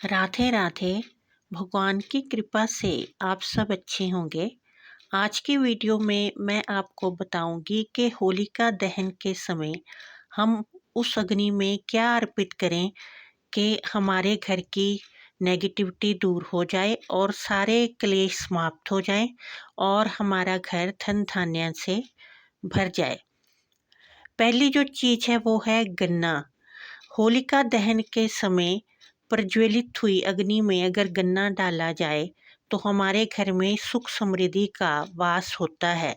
राधे राधे। भगवान की कृपा से आप सब अच्छे होंगे। आज की वीडियो में मैं आपको बताऊंगी कि होलिका दहन के समय हम उस अग्नि में क्या अर्पित करें कि हमारे घर की नेगेटिविटी दूर हो जाए और सारे क्लेश समाप्त हो जाएं और हमारा घर धन धान्य से भर जाए। पहली जो चीज़ है वो है गन्ना। होलिका दहन के समय प्रज्वलित हुई अग्नि में अगर गन्ना डाला जाए तो हमारे घर में सुख समृद्धि का वास होता है।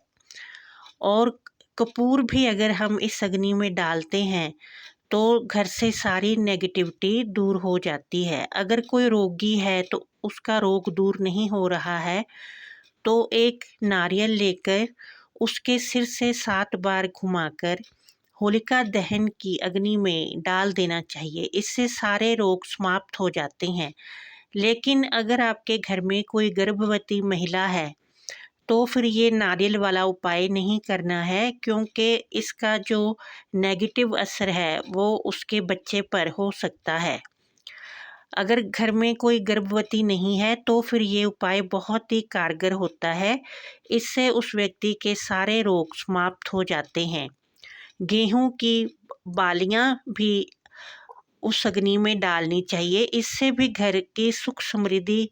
और कपूर भी अगर हम इस अग्नि में डालते हैं तो घर से सारी नेगेटिविटी दूर हो जाती है। अगर कोई रोगी है तो उसका रोग दूर नहीं हो रहा है तो एक नारियल लेकर उसके सिर से 7 बार घुमाकर होलिका दहन की अग्नि में डाल देना चाहिए। इससे सारे रोग समाप्त हो जाते हैं। लेकिन अगर आपके घर में कोई गर्भवती महिला है तो फिर ये नारियल वाला उपाय नहीं करना है, क्योंकि इसका जो नेगेटिव असर है वो उसके बच्चे पर हो सकता है। अगर घर में कोई गर्भवती नहीं है तो फिर ये उपाय बहुत ही कारगर होता है। इससे उस व्यक्ति के सारे रोग समाप्त हो जाते हैं। गेहूं की बालियां भी उस अग्नि में डालनी चाहिए। इससे भी घर की सुख समृद्धि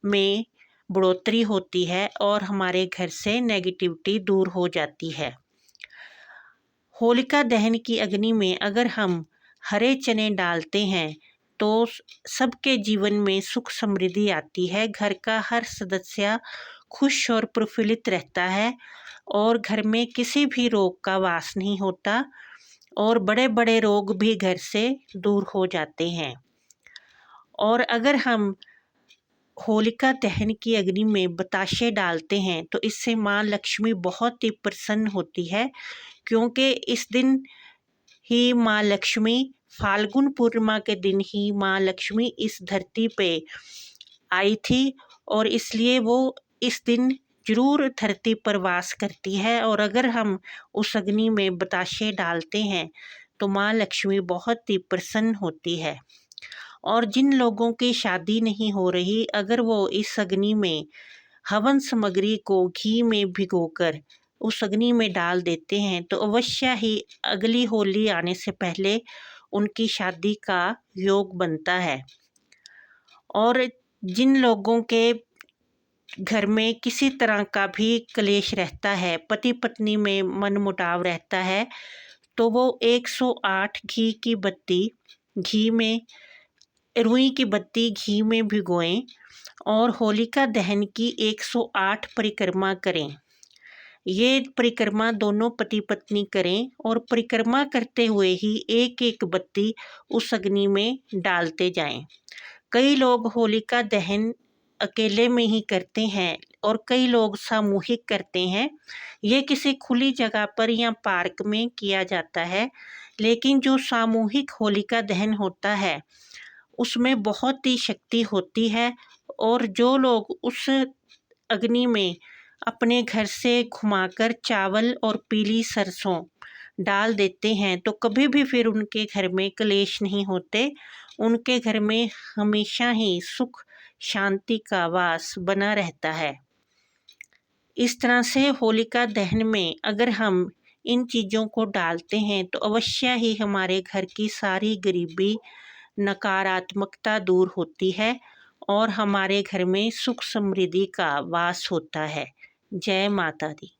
में बढ़ोतरी होती है और हमारे घर से नेगेटिविटी दूर हो जाती है। होलिका दहन की अग्नि में अगर हम हरे चने डालते हैं तो सबके जीवन में सुख समृद्धि आती है। घर का हर सदस्य खुश और प्रफुल्लित रहता है और घर में किसी भी रोग का वास नहीं होता और बड़े बड़े रोग भी घर से दूर हो जाते हैं। और अगर हम होलिका दहन की अग्नि में बताशे डालते हैं तो इससे माँ लक्ष्मी बहुत ही प्रसन्न होती है, क्योंकि इस दिन ही माँ लक्ष्मी फाल्गुन पूर्णिमा के दिन ही माँ लक्ष्मी इस धरती पे आई थी और इसलिए वो इस दिन जरूर धरती पर वास करती है। और अगर हम उस अग्नि में बताशे डालते हैं तो माँ लक्ष्मी बहुत ही प्रसन्न होती है। और जिन लोगों की शादी नहीं हो रही, अगर वो इस अग्नि में हवन सामग्री को घी में भिगोकर उस अग्नि में डाल देते हैं तो अवश्य ही अगली होली आने से पहले उनकी शादी का योग बनता है। और जिन लोगों के घर में किसी तरह का भी क्लेश रहता है, पति पत्नी में मनमुटाव रहता है, तो वो 108 घी की बत्ती घी में रुई की बत्ती घी में भिगोएं और होलिका दहन की 108 परिक्रमा करें। ये परिक्रमा दोनों पति पत्नी करें और परिक्रमा करते हुए ही एक एक बत्ती उस अग्नि में डालते जाएं। कई लोग होलिका दहन अकेले में ही करते हैं और कई लोग सामूहिक करते हैं। ये किसी खुली जगह पर या पार्क में किया जाता है। लेकिन जो सामूहिक होलिका दहन होता है उसमें बहुत ही शक्ति होती है। और जो लोग उस अग्नि में अपने घर से घुमाकर चावल और पीली सरसों डाल देते हैं तो कभी भी फिर उनके घर में क्लेश नहीं होते। उनके घर में हमेशा ही सुख शांति का वास बना रहता है। इस तरह से होलिका दहन में अगर हम इन चीज़ों को डालते हैं तो अवश्य ही हमारे घर की सारी गरीबी नकारात्मकता दूर होती है और हमारे घर में सुख समृद्धि का वास होता है। जय माता दी।